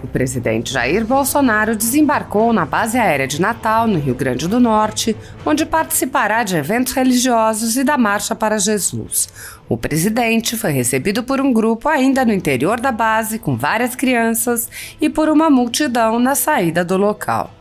O presidente Jair Bolsonaro desembarcou na base aérea de Natal, no Rio Grande do Norte, onde participará de eventos religiosos e da Marcha para Jesus. O presidente foi recebido por um grupo ainda no interior da base, com várias crianças, e por uma multidão na saída do local.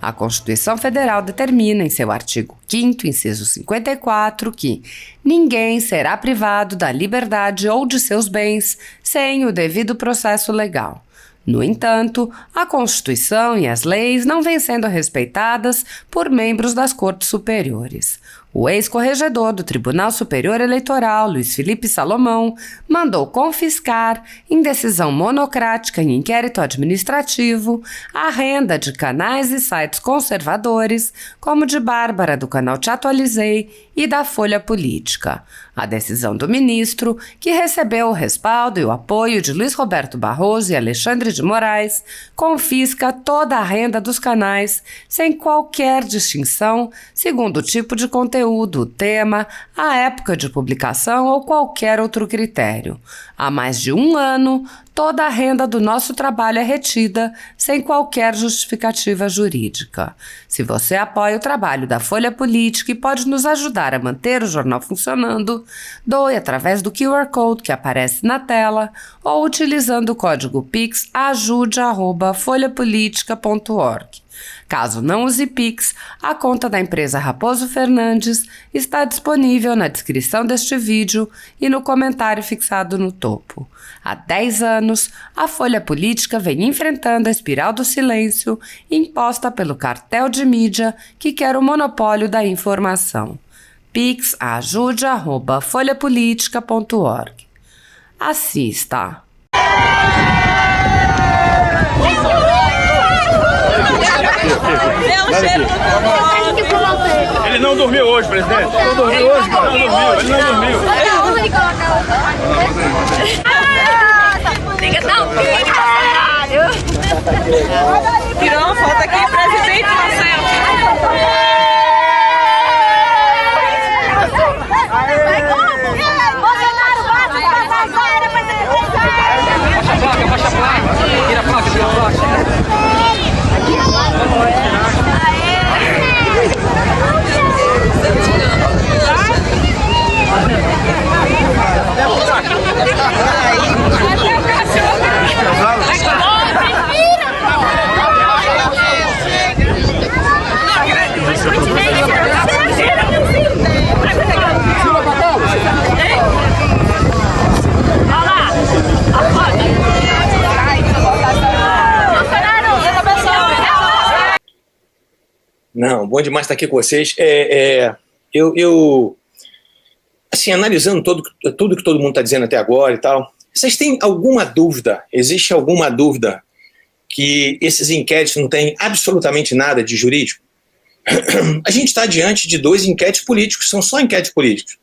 A Constituição Federal determina em seu artigo 5º, inciso 54, que ninguém será privado da liberdade ou de seus bens sem o devido processo legal. No entanto, a Constituição e as leis não vêm sendo respeitadas por membros das Cortes Superiores. O ex-corregedor do Tribunal Superior Eleitoral, Luiz Felipe Salomão, mandou confiscar, em decisão monocrática em inquérito administrativo, a renda de canais e sites conservadores, como de Bárbara, do canal Te Atualizei, e da Folha Política. A decisão do ministro, que recebeu o respaldo e o apoio de Luiz Roberto Barroso e Alexandre de Moraes, confisca toda a renda dos canais, sem qualquer distinção, segundo o tipo de conteúdo, o tema, a época de publicação ou qualquer outro critério. Há mais de um ano, toda a renda do nosso trabalho é retida, sem qualquer justificativa jurídica. Se você apoia o trabalho da Folha Política e pode nos ajudar a manter o jornal funcionando, doe através do QR Code que aparece na tela ou utilizando o código Pix ajude@folhapolitica.org. Caso não use Pix, a conta da empresa Raposo Fernandes está disponível na descrição deste vídeo e no comentário fixado no topo. Há 10 anos, a Folha Política vem enfrentando a espiral do silêncio imposta pelo cartel de mídia que quer o monopólio da informação. Pix ajude@folhapolitica.org. Assista! Ele não dormiu hoje, presidente. Não dormiu hoje, cara. Ele não dormiu. Tem que dar um pique, caralho. Tirou uma foto aqui, presidente Marcelo. Bolsonaro, bate, era pra ser. Baixa a placa. Tira a placa. Não, bom demais estar aqui com vocês. Assim, analisando tudo que todo mundo está dizendo até agora e tal, vocês têm alguma dúvida, existe alguma dúvida que esses inquéritos não têm absolutamente nada de jurídico? A gente está diante de 2 inquéritos políticos, são só inquéritos políticos.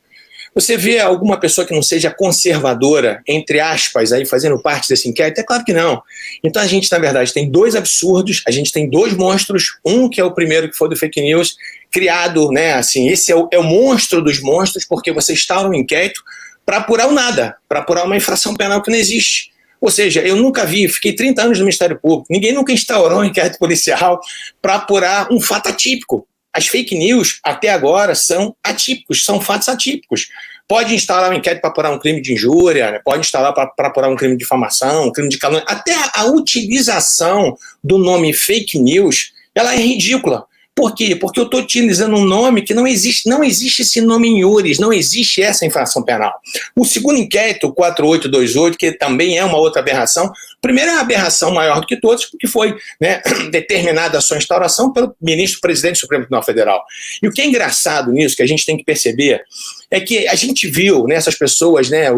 Você vê alguma pessoa que não seja conservadora, entre aspas, aí fazendo parte desse inquérito? É claro que não. Então a gente, na verdade, tem 2 absurdos, a gente tem 2 monstros, um que é o primeiro que foi do fake news, criado, né, assim, esse é o monstro dos monstros, porque você instaura um inquérito para apurar o nada, para apurar uma infração penal que não existe. Ou seja, eu nunca vi, fiquei 30 anos no Ministério Público, ninguém nunca instaurou um inquérito policial para apurar um fato atípico. As fake news, até agora, são atípicos, são fatos atípicos. Pode instalar um inquérito para apurar um crime de injúria, né? Pode instalar para apurar um crime de difamação, um crime de calúnia. Até a utilização do nome fake news, ela é ridícula. Por quê? Porque eu estou utilizando um nome que não existe esse nome em iures, não existe essa infração penal. O segundo inquérito, 4828, que também é uma outra aberração, primeiro é uma aberração maior do que todos, porque foi, né, determinada a sua instauração pelo ministro-presidente do Supremo Tribunal Federal. E o que é engraçado nisso, que a gente tem que perceber, é que a gente viu nessas pessoas, né,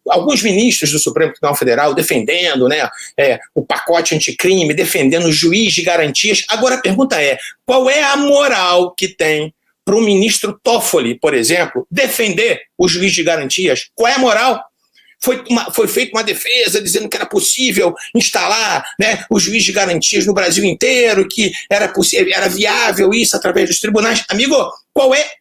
alguns ministros do Supremo Tribunal Federal defendendo, né, o pacote anticrime, defendendo o juiz de garantias. Agora a pergunta é, qual é a moral que tem para o ministro Toffoli, por exemplo, defender o juiz de garantias? Qual é a moral? Foi feita uma defesa dizendo que era possível instalar, né, o juiz de garantias no Brasil inteiro, que era possível, era viável isso através dos tribunais. Amigo,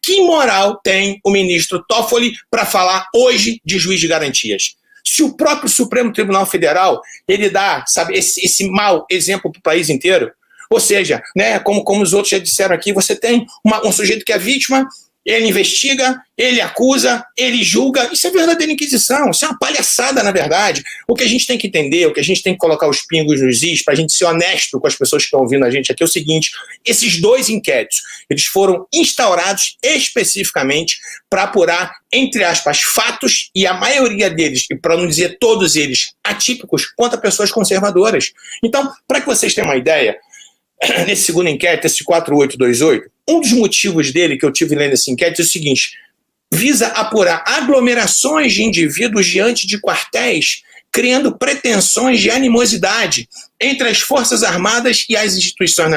que moral tem o ministro Toffoli para falar hoje de juiz de garantias? Se o próprio Supremo Tribunal Federal, ele dá, sabe, esse mau exemplo para o país inteiro, ou seja, né, como os outros já disseram aqui, você tem um sujeito que é vítima, ele investiga, ele acusa, ele julga. Isso é verdadeira inquisição, isso é uma palhaçada, na verdade. O que a gente tem que entender, o que a gente tem que colocar os pingos nos is, para a gente ser honesto com as pessoas que estão ouvindo a gente aqui, é o seguinte: esses 2 inquéritos, eles foram instaurados especificamente para apurar, entre aspas, fatos, e a maioria deles, e para não dizer todos eles, atípicos, contra pessoas conservadoras. Então, para que vocês tenham uma ideia, nesse segundo inquérito, esse 4828, um dos motivos dele que eu tive lendo esse inquérito é o seguinte: visa apurar aglomerações de indivíduos diante de quartéis, criando pretensões de animosidade entre as Forças Armadas e as instituições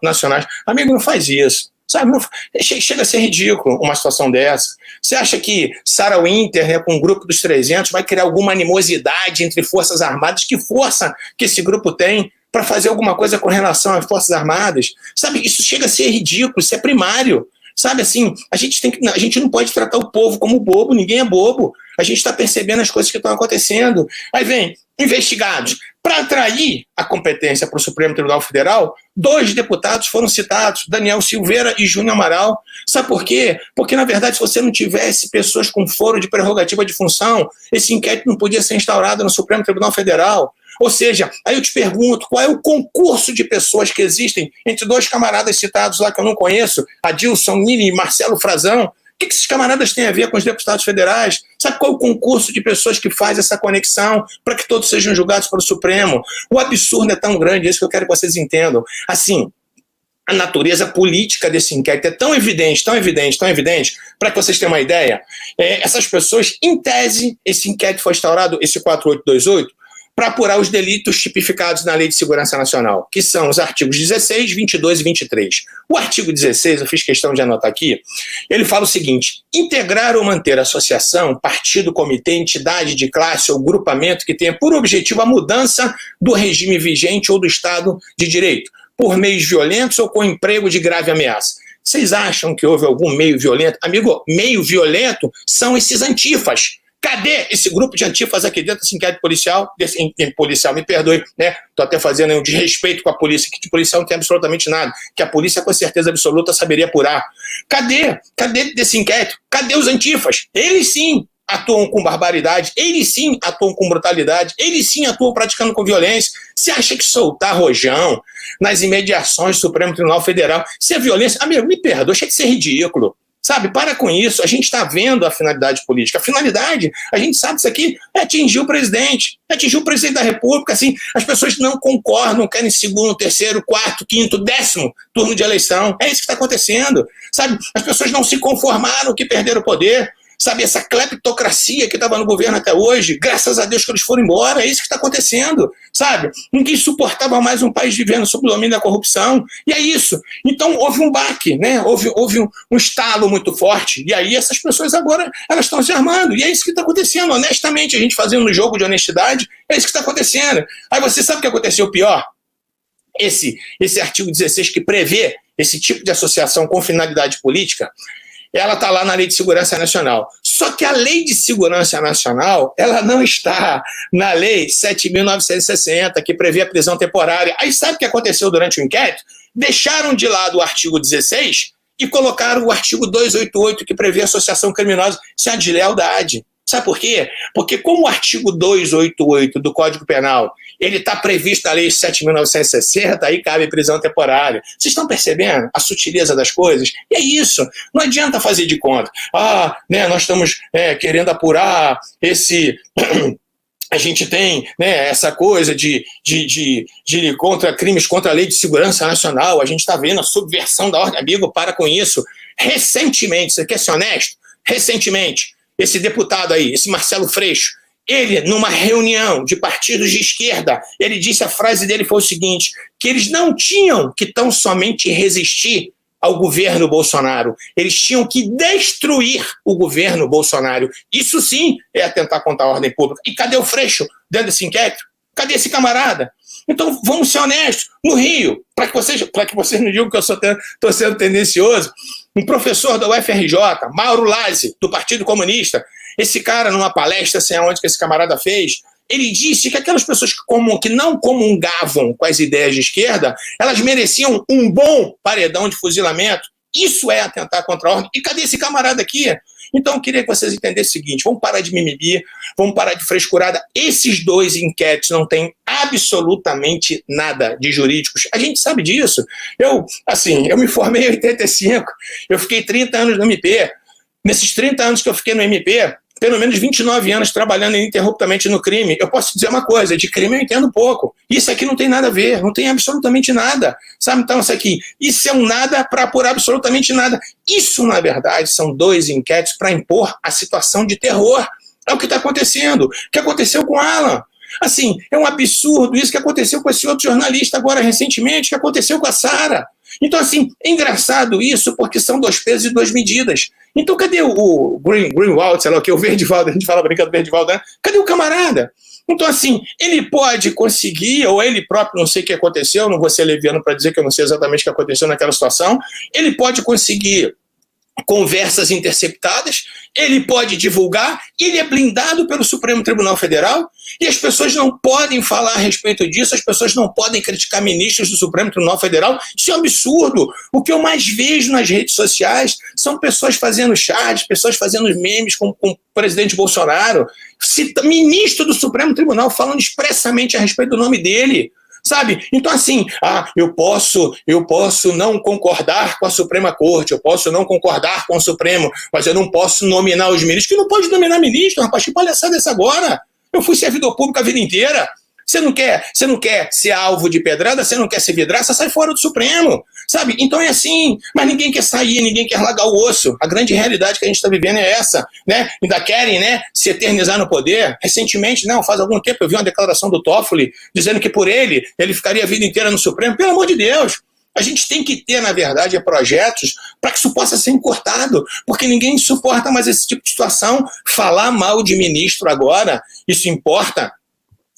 nacionais. Amigo, não faz isso. Sabe, chega a ser ridículo uma situação dessa. Você acha que Sarah Winter, né, com o grupo dos 300, vai criar alguma animosidade entre Forças Armadas? Que força que esse grupo tem para fazer alguma coisa com relação às Forças Armadas? Sabe, isso chega a ser ridículo, isso é primário. Sabe, assim, a gente não pode tratar o povo como bobo, ninguém é bobo. A gente está percebendo as coisas que estão acontecendo. Aí vem, investigados. Para atrair a competência para o Supremo Tribunal Federal, 2 deputados foram citados, Daniel Silveira e Júnior Amaral. Sabe por quê? Porque, na verdade, se você não tivesse pessoas com foro de prerrogativa de função, esse inquérito não podia ser instaurado no Supremo Tribunal Federal. Ou seja, aí eu te pergunto, qual é o concurso de pessoas que existem entre 2 camaradas citados lá que eu não conheço, Adilson Nini e Marcelo Frazão? O que esses camaradas têm a ver com os deputados federais? Sabe qual é o concurso de pessoas que faz essa conexão para que todos sejam julgados pelo Supremo? O absurdo é tão grande, é isso que eu quero que vocês entendam. Assim, a natureza política desse inquérito é tão evidente, para que vocês tenham uma ideia, essas pessoas, em tese, esse inquérito foi instaurado, esse 4828, para apurar os delitos tipificados na Lei de Segurança Nacional, que são os artigos 16, 22 e 23. O artigo 16, eu fiz questão de anotar aqui, ele fala o seguinte: integrar ou manter associação, partido, comitê, entidade de classe ou grupamento que tenha por objetivo a mudança do regime vigente ou do Estado de Direito, por meios violentos ou com emprego de grave ameaça. Vocês acham que houve algum meio violento? Amigo, meio violento são esses antifas. Cadê esse grupo de antifas aqui dentro desse inquérito policial? Policial, me perdoe, né? Estou até fazendo um desrespeito com a polícia, que de policial não tem absolutamente nada, que a polícia com certeza absoluta saberia apurar. Cadê desse inquérito? Cadê os antifas? Eles sim atuam com barbaridade, eles sim atuam com brutalidade, eles sim atuam praticando com violência. Você acha que soltar rojão nas imediações do Supremo Tribunal Federal, isso é violência? Amigo, me perdoe, deixa de ser ridículo. Sabe, para com isso, a gente está vendo a finalidade política. A finalidade, a gente sabe isso aqui, é atingir o presidente da República, assim, as pessoas não concordam, querem segundo, terceiro, quarto, quinto, 10º turno de eleição. É isso que está acontecendo, sabe? As pessoas não se conformaram que perderam o poder. Sabe, essa cleptocracia que estava no governo até hoje, graças a Deus que eles foram embora, é isso que está acontecendo, sabe? Ninguém suportava mais um país vivendo sob o domínio da corrupção, e é isso. Então houve um baque, né? Houve um estalo muito forte, e aí essas pessoas agora, elas estão se armando, e é isso que está acontecendo, honestamente, a gente fazendo um jogo de honestidade, é isso que está acontecendo. Aí você sabe o que aconteceu pior? Esse artigo 16 que prevê esse tipo de associação com finalidade política, ela está lá na Lei de Segurança Nacional. Só que a Lei de Segurança Nacional, ela não está na Lei 7.960, que prevê a prisão temporária. Aí sabe o que aconteceu durante o inquérito? Deixaram de lado o artigo 16 e colocaram o artigo 288, que prevê associação criminosa. Isso é uma deslealdade. Sabe por quê? Porque como o artigo 288 do Código Penal, ele está previsto na Lei 7.960, aí cabe prisão temporária. Vocês estão percebendo a sutileza das coisas? E é isso, não adianta fazer de conta. Né, nós estamos querendo apurar esse... A gente tem, né, essa coisa de contra crimes contra a Lei de Segurança Nacional, a gente está vendo a subversão da ordem. Amigo, para com isso. Recentemente, você quer ser honesto? Recentemente, esse deputado aí, esse Marcelo Freixo, ele, numa reunião de partidos de esquerda, ele disse, a frase dele foi o seguinte, que eles não tinham que tão somente resistir ao governo Bolsonaro, eles tinham que destruir o governo Bolsonaro. Isso sim é atentar contra a ordem pública. E cadê o Freixo dentro desse inquérito? Cadê esse camarada? Então, vamos ser honestos. No Rio, para que vocês não digam que eu estou sendo tendencioso, Um professor da UFRJ, Mauro Lazzi, do Partido Comunista, esse cara, numa palestra, sei aonde que esse camarada fez, ele disse que aquelas pessoas que não comungavam com as ideias de esquerda, elas mereciam um bom paredão de fuzilamento. Isso é atentar contra a ordem. E cadê esse camarada aqui? Então, eu queria que vocês entendessem o seguinte, vamos parar de mimimi, vamos parar de frescurada. Esses dois inquéritos não têm absolutamente nada de jurídicos. A gente sabe disso. Eu me formei em 85, eu fiquei 30 anos no MP. Nesses 30 anos que eu fiquei no MP, pelo menos 29 anos trabalhando ininterruptamente no crime. Eu posso dizer uma coisa, de crime eu entendo pouco. Isso aqui não tem nada a ver, não tem absolutamente nada. Sabe, então isso é um nada para apurar absolutamente nada. Isso, na verdade, são dois inquéritos para impor a situação de terror. É o que está acontecendo. O que aconteceu com Alan? Assim, é um absurdo isso que aconteceu com esse outro jornalista agora recentemente, que aconteceu com a Sara. Então, assim, é engraçado isso, porque são dois pesos e duas medidas. Então, cadê o Greenwald, sei lá o que, o Verdivaldo, a gente fala brincando do Verdivaldo, né? Cadê o camarada? Então, assim, ele pode conseguir, ou ele próprio, não sei o que aconteceu, não vou ser leviano para dizer que eu não sei exatamente o que aconteceu naquela situação, ele pode conseguir conversas interceptadas, ele pode divulgar, ele é blindado pelo Supremo Tribunal Federal e as pessoas não podem falar a respeito disso, as pessoas não podem criticar ministros do Supremo Tribunal Federal. Isso é um absurdo. O que eu mais vejo nas redes sociais são pessoas fazendo chats, pessoas fazendo memes com o presidente Bolsonaro, ministro do Supremo Tribunal falando expressamente a respeito do nome dele. Sabe? Então, assim, eu posso não concordar com a Suprema Corte, eu posso não concordar com o Supremo, mas eu não posso nominar os ministros. Que não pode nominar ministro, rapaz, que palhaçada é essa agora? Eu fui servidor público a vida inteira. Você não quer ser alvo de pedrada, você não quer ser vidraça, sai fora do Supremo, sabe? Então é assim, mas ninguém quer sair, ninguém quer largar o osso. A grande realidade que a gente está vivendo é essa, né? Ainda querem, né, se eternizar no poder. Recentemente, não, faz algum tempo eu vi uma declaração do Toffoli dizendo que por ele ficaria a vida inteira no Supremo. Pelo amor de Deus! A gente tem que ter, na verdade, projetos para que isso possa ser encurtado, porque ninguém suporta mais esse tipo de situação. Falar mal de ministro agora, isso importa?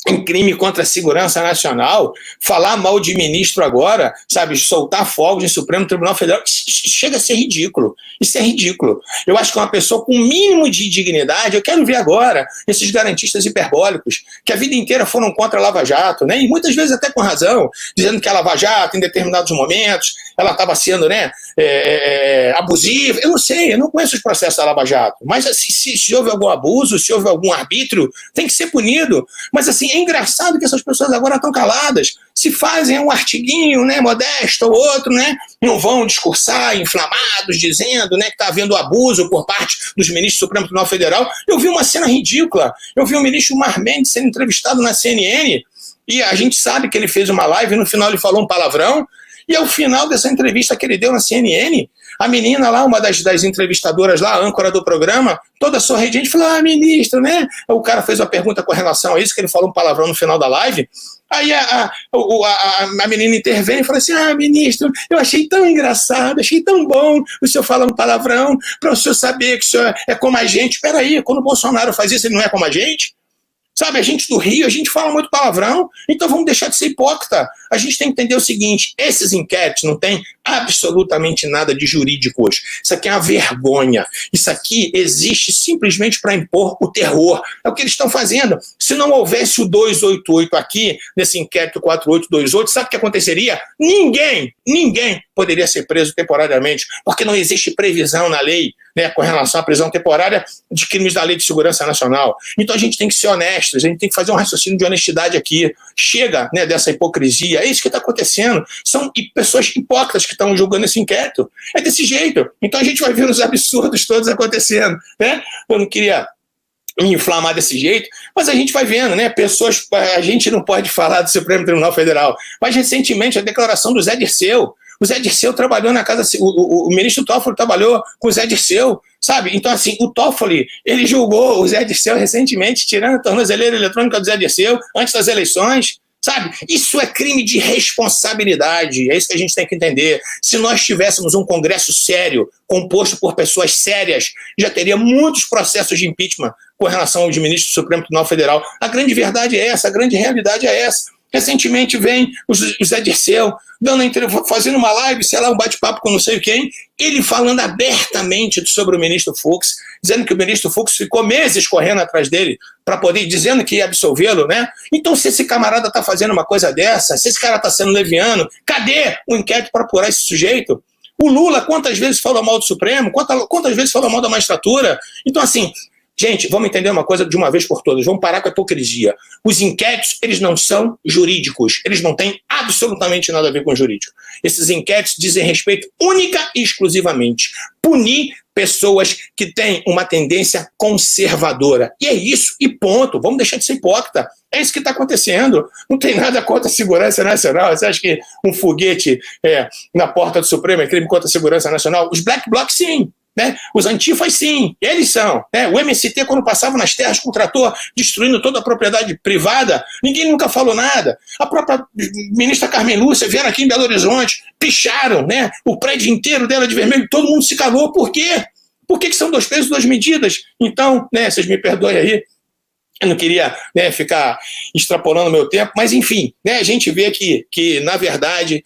Em crime contra a segurança nacional, falar mal de ministro agora, sabe, soltar fogos em Supremo Tribunal Federal, chega a ser ridículo. Isso é ridículo. Eu acho que uma pessoa com o mínimo de dignidade, eu quero ver agora esses garantistas hiperbólicos, que a vida inteira foram contra a Lava Jato, né, e muitas vezes até com razão, dizendo que a Lava Jato, em determinados momentos, ela estava sendo, né, abusiva. Eu não sei, eu não conheço os processos da Lava Jato, mas assim, se houve algum abuso, se houve algum arbítrio, tem que ser punido. Mas assim, é engraçado que essas pessoas agora estão caladas. Se fazem um artiguinho, né, modesto ou outro, né, não vão discursar inflamados, dizendo, né, que está havendo abuso por parte dos ministros do Supremo Tribunal Federal. Eu vi uma cena ridícula. Eu vi o ministro Mar Mendes sendo entrevistado na CNN e a gente sabe que ele fez uma live e no final ele falou um palavrão. E ao final dessa entrevista que ele deu na CNN, a menina lá, uma das entrevistadoras lá, a âncora do programa, toda sorridente, falou, ministro, né? O cara fez uma pergunta com relação a isso, que ele falou um palavrão no final da live. Aí a menina intervém e fala assim, ministro, eu achei tão engraçado, achei tão bom o senhor falar um palavrão, para o senhor saber que o senhor é como a gente. Peraí, quando o Bolsonaro faz isso, ele não é como a gente? Sabe, a gente do Rio, a gente fala muito palavrão, então vamos deixar de ser hipócrita. A gente tem que entender o seguinte, esses inquéritos não têm absolutamente nada de jurídicos. Isso aqui é uma vergonha. Isso aqui existe simplesmente para impor o terror. É o que eles estão fazendo. Se não houvesse o 288 aqui, nesse inquérito 4828, sabe o que aconteceria? Ninguém poderia ser preso temporariamente, porque não existe previsão na lei, né, com relação à prisão temporária de crimes da Lei de Segurança Nacional. Então a gente tem que ser honestos, a gente tem que fazer um raciocínio de honestidade aqui. Chega, né, dessa hipocrisia, é isso que está acontecendo. São pessoas hipócritas que estão julgando esse inquérito. É desse jeito. Então a gente vai ver os absurdos todos acontecendo, né? Eu não queria me inflamar desse jeito, mas a gente vai vendo, né? Pessoas, a gente não pode falar do Supremo Tribunal Federal, mas recentemente a declaração do Zé Dirceu. O Zé Dirceu trabalhou na casa, o ministro Toffoli trabalhou com o Zé Dirceu, sabe? Então, assim, o Toffoli, ele julgou o Zé Dirceu recentemente, tirando a tornozeleira eletrônica do Zé Dirceu antes das eleições, sabe? Isso é crime de responsabilidade, é isso que a gente tem que entender. Se nós tivéssemos um Congresso sério, composto por pessoas sérias, já teria muitos processos de impeachment com relação aos ministros do Supremo Tribunal Federal. A grande verdade é essa, a grande realidade é essa. Recentemente vem o Zé Dirceu fazendo uma live, sei lá, um bate-papo com não sei quem, ele falando abertamente sobre o ministro Fux, dizendo que o ministro Fux ficou meses correndo atrás dele para poder, dizendo que ia absolvê-lo, né? Então, se esse camarada está fazendo uma coisa dessa, se esse cara está sendo leviano, cadê o inquérito para apurar esse sujeito? O Lula, quantas vezes falou mal do Supremo? Quantas vezes falou mal da magistratura? Então, assim, gente, vamos entender uma coisa de uma vez por todas. Vamos parar com a hipocrisia. Os inquéritos, eles não são jurídicos. Eles não têm absolutamente nada a ver com jurídico. Esses inquéritos dizem respeito única e exclusivamente punir pessoas que têm uma tendência conservadora. E é isso, e ponto. Vamos deixar de ser hipócrita. É isso que está acontecendo. Não tem nada contra a segurança nacional. Você acha que um foguete na porta do Supremo é crime contra a segurança nacional? Os black blocs, sim. Né? Os antifas, sim, eles são. Né? O MST, quando passava nas terras com o trator, destruindo toda a propriedade privada, ninguém nunca falou nada. A própria ministra Carmen Lúcia vieram aqui em Belo Horizonte, picharam, né, o prédio inteiro dela de vermelho, todo mundo se calou. Por quê? Por que são 2 pesos, 2 medidas? Então, né, vocês me perdoem aí, eu não queria, né, ficar extrapolando o meu tempo, mas enfim, né, a gente vê que na verdade,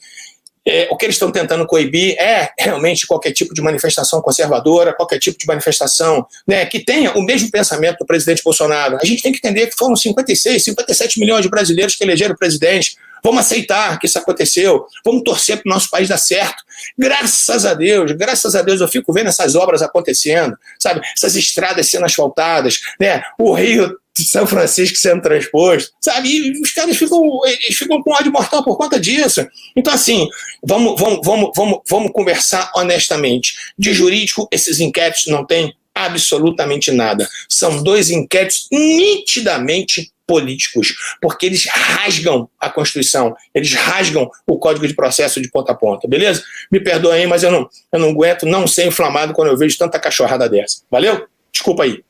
o que eles estão tentando coibir é realmente qualquer tipo de manifestação conservadora, qualquer tipo de manifestação, né, que tenha o mesmo pensamento do presidente Bolsonaro. A gente tem que entender que foram 56, 57 milhões de brasileiros que elegeram o presidente. Vamos aceitar que isso aconteceu, vamos torcer para o nosso país dar certo. Graças a Deus, eu fico vendo essas obras acontecendo, sabe? Essas estradas sendo asfaltadas, né? O Rio de São Francisco sendo transposto, sabe? E os caras ficam com ódio mortal por conta disso. Então, assim, vamos conversar honestamente. De jurídico, esses inquéritos não têm absolutamente nada. São 2 inquéritos nitidamente políticos, porque eles rasgam a Constituição, eles rasgam o Código de Processo de ponta a ponta, beleza? Me perdoem aí, mas eu não aguento não ser inflamado quando eu vejo tanta cachorrada dessa. Valeu? Desculpa aí.